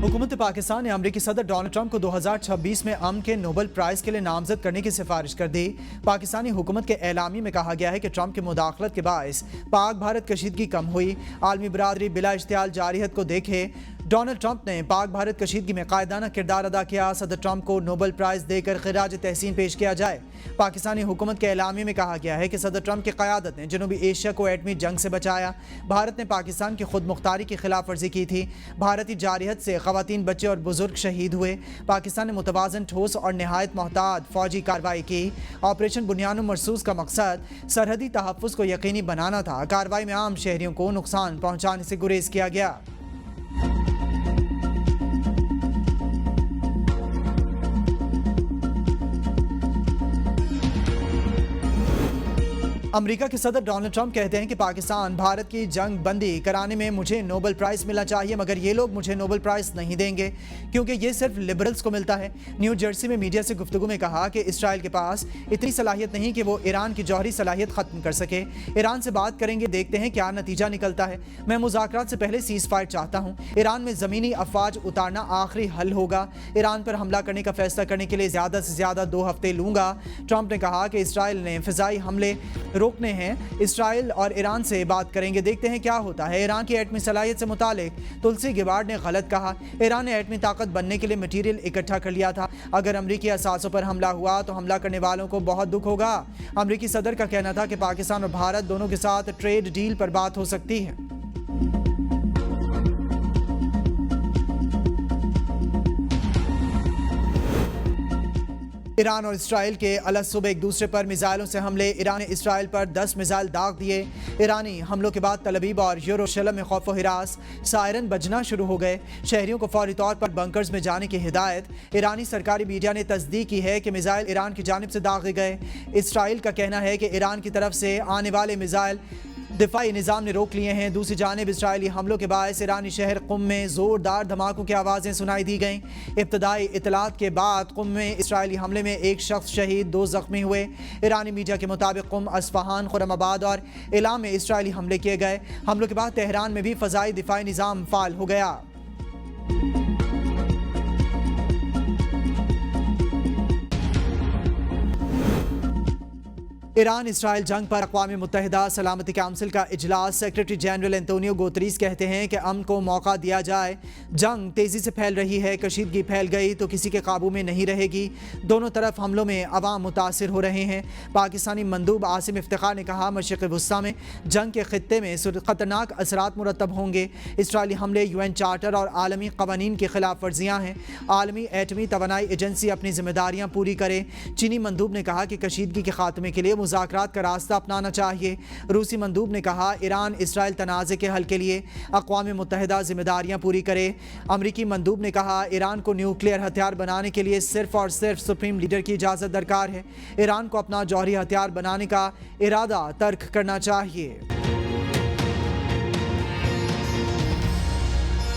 हुकूमत पाकिस्तान ने अमरीकी सदर डोनाल्ड ट्रंप को 2026 में अमन के नोबेल प्राइज़ के लिए नामजद करने की सिफारिश कर दी। पाकिस्तानी हुकूमत के एलामी में कहा गया है कि ट्रंप की मुदाखलत के बायस पाक भारत कशीदगी कम हुई। आलमी बरादरी बिला इश्तियाल जारियत को देखे। डोनाल्ड ट्रंप ने पाक भारत कशीदगी में कायदाना किरदार अदा किया। सदर ट्रंप को नोबेल प्राइज़ देकर खिराज तहसीन पेश किया जाए। पाकिस्तानी हुकूमत के एलामी में कहा गया है कि सदर ट्रंप की क़यादत ने जनूबी एशिया को एटमी जंग से बचाया। भारत ने पाकिस्तान की खुद मुख्तारी की खिलाफ वर्जी की थी। भारतीय जारियत से ख़वातीन, बच्चे और बुजुर्ग शहीद हुए। पाकिस्तान ने मुतवाज़न, ठोस और नहायत मोहतात फ़ौजी कार्रवाई की। ऑपरेशन बुनियान मरसूस का मकसद सरहदी तहफ़्फ़ुज़ को यकीनी बनाना था। कार्रवाई में आम शहरियों को नुकसान पहुँचाने से गुरेज किया गया। अमेरिका के सदर डोनाल्ड ट्रंप कहते हैं कि पाकिस्तान भारत की जंग बंदी कराने में मुझे नोबेल प्राइज़ मिलना चाहिए, मगर ये लोग मुझे नोबेल प्राइज़ नहीं देंगे क्योंकि ये सिर्फ लिबरल्स को मिलता है। न्यू जर्सी में मीडिया से गुफ्तगू में कहा कि इसराइल के पास इतनी सलाहियत नहीं कि वो ईरान की जौहरी सलाहियत ख़त्म कर सके। ईरान से बात करेंगे, देखते हैं क्या नतीजा निकलता है। मैं मुज़ाकरात से पहले सीज़ फायर चाहता हूँ। ईरान में ज़मीनी अफवाज उतारना आखिरी हल होगा। ईरान पर हमला करने का फैसला करने के लिए ज़्यादा से ज़्यादा 2 हफ्ते लूँगा। ट्रंप ने कहा कि इसराइल ने फ़िज़ाई हमले रोकने हैं। इसराइल और ईरान से बात करेंगे, देखते हैं क्या होता है। ईरान की एटमी सलाहियत से मुतालिक तुलसी गिबार्ड ने गलत कहा। ईरान ने एटमी ताकत बनने के लिए मटीरियल इकट्ठा कर लिया था। अगर अमरीकी असासों पर हमला हुआ तो हमला करने वालों को बहुत दुख होगा। अमरीकी सदर का कहना था कि पाकिस्तान और भारत दोनों के साथ ट्रेड डील पर बात हो सकती है। ईरान और इसराइल के अलग सुबह एक दूसरे पर मिसाइलों से हमले। ईरान ने इसराइल पर 10 मिसाइल दाग दिए। ईरानी हमलों के बाद तल अवीव और यरूशलेम में खौफ व हिरास, सायरन बजना शुरू हो गए। शहरियों को फौरी तौर पर बंकर्स में जाने की हिदायत। ईरानी सरकारी मीडिया ने तस्दीक की है कि मिसाइल ईरान की जानिब से दागे गए। इसराइल का कहना है कि ईरान की तरफ से आने वाले मिसाइल दिफाई निज़ाम ने रोक लिए हैं। दूसरी जानिब इसराइली हमलों के बायस ईरानी शहर कुम में ज़ोरदार धमाकों की आवाज़ें सुनाई दी गईं। इब्तदाई इतलात के बाद कुम में इसराइली हमले में 1 शख्स शहीद, 2 ज़ख्मी हुए। ईरानी मीडिया के मुताबिक कुम, अस्फ़हान, खुरमाबाद और इलाम में इसराइली हमले किए गए। हमलों के बाद तेहरान में भी फ़ज़ाई दिफाई निज़ाम फ़ाल हो गया। ईरान इसराइल जंग पर अक़वाम मुत्तहिदा सलामती काउंसिल का इजलास। सेक्रेटरी जनरल एंटोनियो गुतेरेस कहते हैं कि अमन को मौका दिया जाए। जंग तेज़ी से फैल रही है, कशीदगी फैल गई तो किसी के काबू में नहीं रहेगी। दोनों तरफ हमलों में अवाम मुतासिर हो रहे हैं। पाकिस्तानी मंदूब आसिम इफ्तिखार ने कहा, मशरिक़ वस्ता में जंग के खित्ते में ख़तरनाक असरात मुरतब होंगे। इसराइली हमले UN चार्टर और आलमी क़वानीन की खिलाफ वर्जियाँ हैं। आलमी एटमी तवानाई एजेंसी अपनी जिम्मेदारियाँ पूरी करे। चीनी मंदूब ने कहा कि कशीदगी के खात्मे के लिए मुज़ाकरात का रास्ता अपनाना चाहिए। रूसी मंदूब ने कहा, ईरान इसराइल तनाज़े के हल के लिए अक़वाम मुत्तहिदा जिम्मेदारियाँ पूरी करे। अमरीकी मंदूब ने कहा, ईरान को न्यूक्लियर हथियार बनाने के लिए सिर्फ और सिर्फ सुप्रीम लीडर की इजाज़त दरकार है। ईरान को अपना जौहरी हथियार बनाने का इरादा तर्क करना चाहिए।